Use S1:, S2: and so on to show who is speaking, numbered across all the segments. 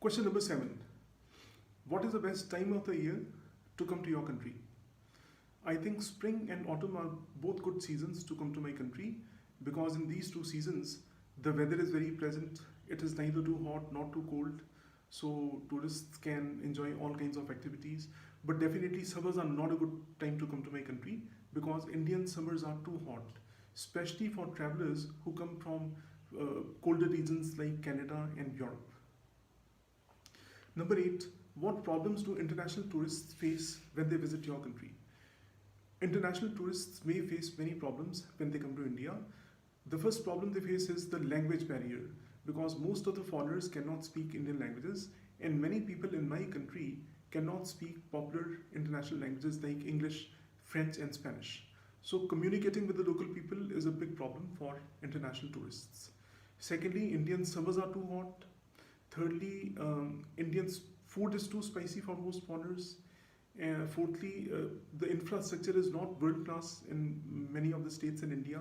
S1: Question number 7. What is the best time of the year to come to your country? I think spring and autumn are both good seasons to come to my country because in these two seasons the weather is very pleasant. It is neither too hot nor too cold, so tourists can enjoy all kinds of activities. But definitely summers are not a good time to come to my country because Indian summers are too hot, especially for travelers who come from colder regions like Canada and Europe. Number 8. What problems do international tourists face when they visit your country? International tourists may face many problems when they come to India. The first problem they face is the language barrier because most of the foreigners cannot speak Indian languages, and many people in my country cannot speak popular international languages like English, French, and Spanish. So, communicating with the local people is a big problem for international tourists. Secondly, Indian summers are too hot. Thirdly, Indians' food is too spicy for most foreigners. Fourthly, the infrastructure is not world class in many of the states in India.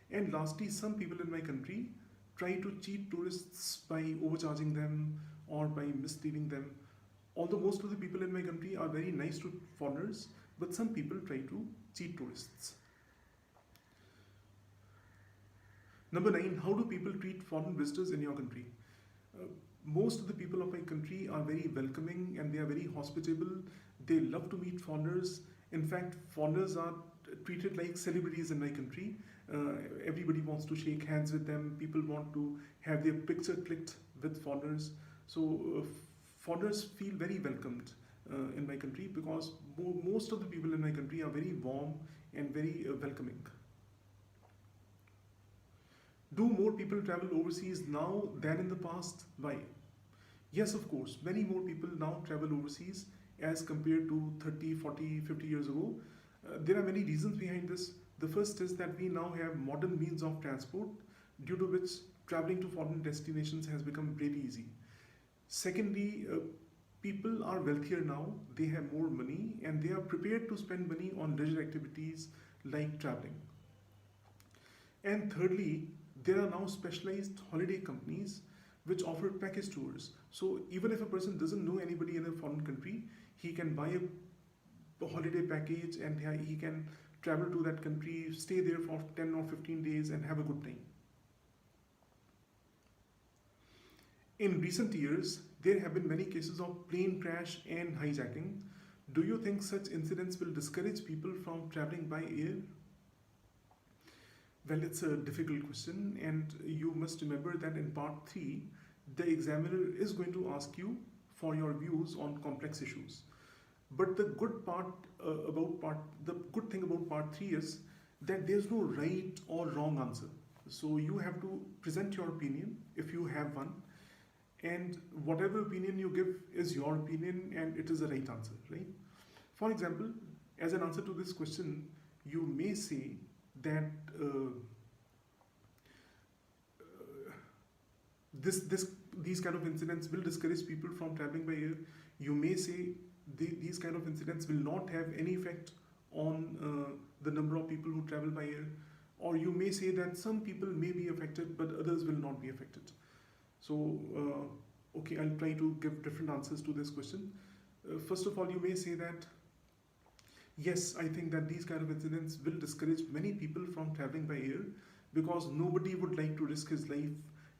S1: And lastly, some people in my country try to cheat tourists by overcharging them or by misleading them. Although most of the people in my country are very nice to foreigners, but some people try to cheat tourists. Number 9, how do people treat foreign visitors in your country? Uh, Most of the people of my country are very welcoming and they are very hospitable. They love to meet foreigners. In fact, foreigners are treated like celebrities in my country. Everybody wants to shake hands with them. People want to have their picture clicked with foreigners. So, foreigners feel very welcomed in my country because most of the people in my country are very warm and very welcoming. Do more people travel overseas now than in the past? Why? Yes, of course, many more people now travel overseas as compared to 30, 40, 50 years ago. There are many reasons behind this. The first is that we now have modern means of transport, due to which traveling to foreign destinations has become very easy. Secondly, people are wealthier now, they have more money, and they are prepared to spend money on leisure activities like traveling. And thirdly, there are now specialized holiday companies which offer package tours. So even if a person doesn't know anybody in a foreign country, he can buy a holiday package and he can travel to that country, stay there for 10 or 15 days and have a good time. In recent years, there have been many cases of plane crash and hijacking. Do you think such incidents will discourage people from traveling by air? Well, it's a difficult question, and you must remember that in part 3, the examiner is going to ask you for your views on complex issues. But the good thing about part 3 is that there's no right or wrong answer. So you have to present your opinion if you have one, and whatever opinion you give is your opinion and it is the right answer, right? For example, as an answer to this question, you may say that these kind of incidents will discourage people from traveling by air. You may say these kind of incidents will not have any effect on the number of people who travel by air, or you may say that some people may be affected but others will not be affected. So, okay, I'll try to give different answers to this question. First of all, you may say that yes, I think that these kind of incidents will discourage many people from traveling by air because nobody would like to risk his life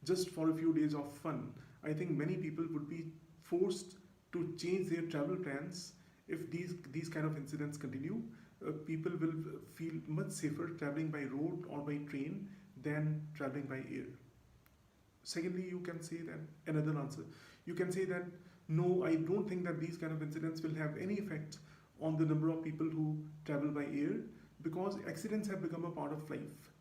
S1: just for a few days of fun. I think many people would be forced to change their travel plans if these kind of incidents continue. People will feel much safer traveling by road or by train than traveling by air. Secondly, you can say that another answer. You can say that no, I don't think that these kind of incidents will have any effect on the number of people who travel by air because accidents have become a part of life.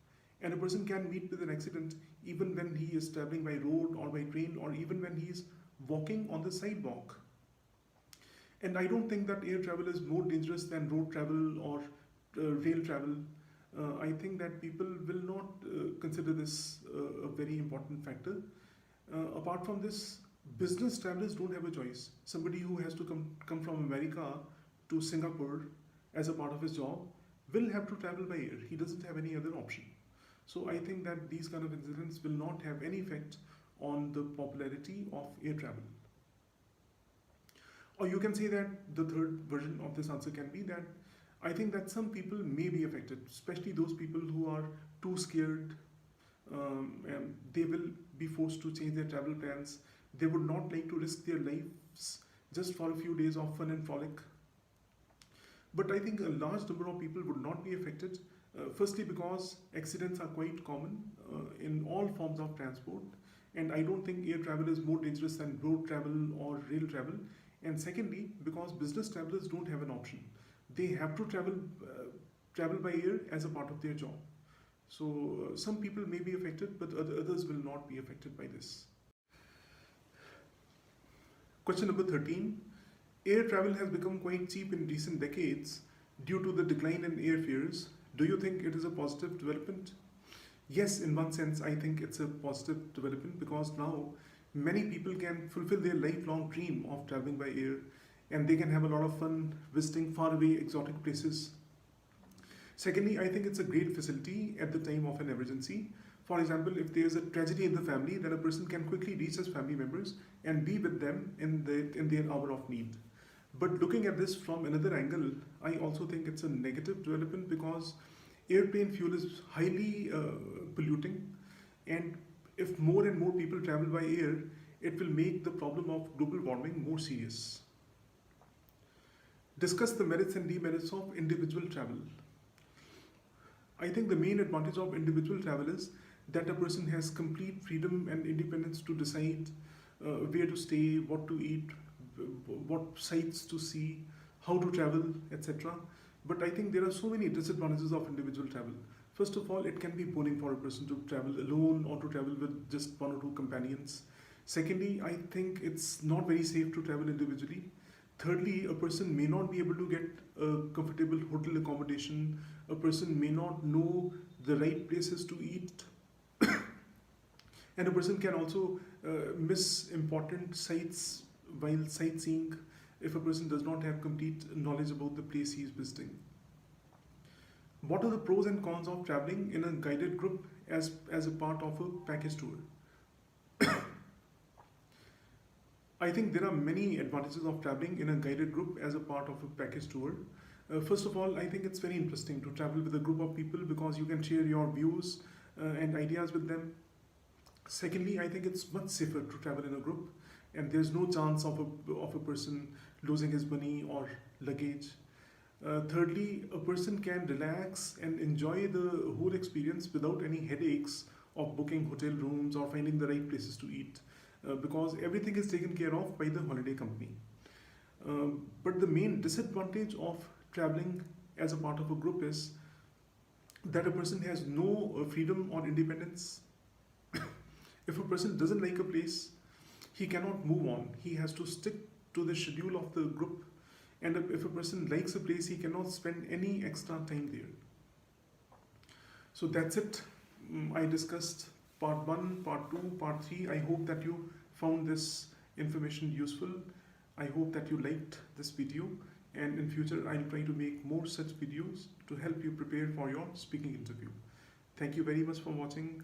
S1: And a person can meet with an accident even when he is traveling by road or by train or even when he is walking on the sidewalk. And I don't think that air travel is more dangerous than road travel or rail travel. I think that people will not consider this a very important factor. Apart from this, business travelers don't have a choice. Somebody who has to come from America to Singapore as a part of his job will have to travel by air. He doesn't have any other option. So I think that these kind of incidents will not have any effect on the popularity of air travel. Or you can say that the third version of this answer can be that I think that some people may be affected, especially those people who are too scared, and they will be forced to change their travel plans. They would not like to risk their lives just for a few days of fun and frolic. But I think a large number of people would not be affected. Firstly, because accidents are quite common in all forms of transport, and I don't think air travel is more dangerous than road travel or rail travel. And secondly, because business travelers don't have an option, they have to travel by air as a part of their job. So some people may be affected, but others will not be affected by this. Question number 13. Air travel has become quite cheap in recent decades due to the decline in airfares. Do you think it is a positive development? Yes, in one sense, I think it's a positive development because now many people can fulfill their lifelong dream of traveling by air, and they can have a lot of fun visiting faraway exotic places. Secondly, I think it's a great facility at the time of an emergency. For example, if there's a tragedy in the family, then a person can quickly reach his family members and be with them in their hour of need. But looking at this from another angle, I also think it's a negative development because airplane fuel is highly polluting, and if more and more people travel by air, it will make the problem of global warming more serious. Discuss the merits and demerits of individual travel. I think the main advantage of individual travel is that a person has complete freedom and independence to decide where to stay, what to eat, what sights to see, how to travel, etc. But I think there are so many disadvantages of individual travel. First of all, it can be boring for a person to travel alone or to travel with just one or two companions. Secondly, I think it's not very safe to travel individually. Thirdly, a person may not be able to get a comfortable hotel accommodation. A person may not know the right places to eat. And a person can also miss important sites while sightseeing if a person does not have complete knowledge about the place he is visiting. What are the pros and cons of traveling in a guided group as a part of a package tour? I think there are many advantages of traveling in a guided group as a part of a package tour. First of all, I think it's very interesting to travel with a group of people because you can share your views and ideas with them. Secondly, I think it's much safer to travel in a group, and there's no chance of a person losing his money or luggage. Thirdly, a person can relax and enjoy the whole experience without any headaches of booking hotel rooms or finding the right places to eat, because everything is taken care of by the holiday company. But the main disadvantage of traveling as a part of a group is that a person has no freedom or independence. If a person doesn't like a place, he cannot move on. He has to stick to the schedule of the group. And if a person likes a place, he cannot spend any extra time there. So that's it. I discussed part 1, part 2, part 3. I hope that you found this information useful. I hope that you liked this video. And in future, I'll try to make more such videos to help you prepare for your speaking interview. Thank you very much for watching.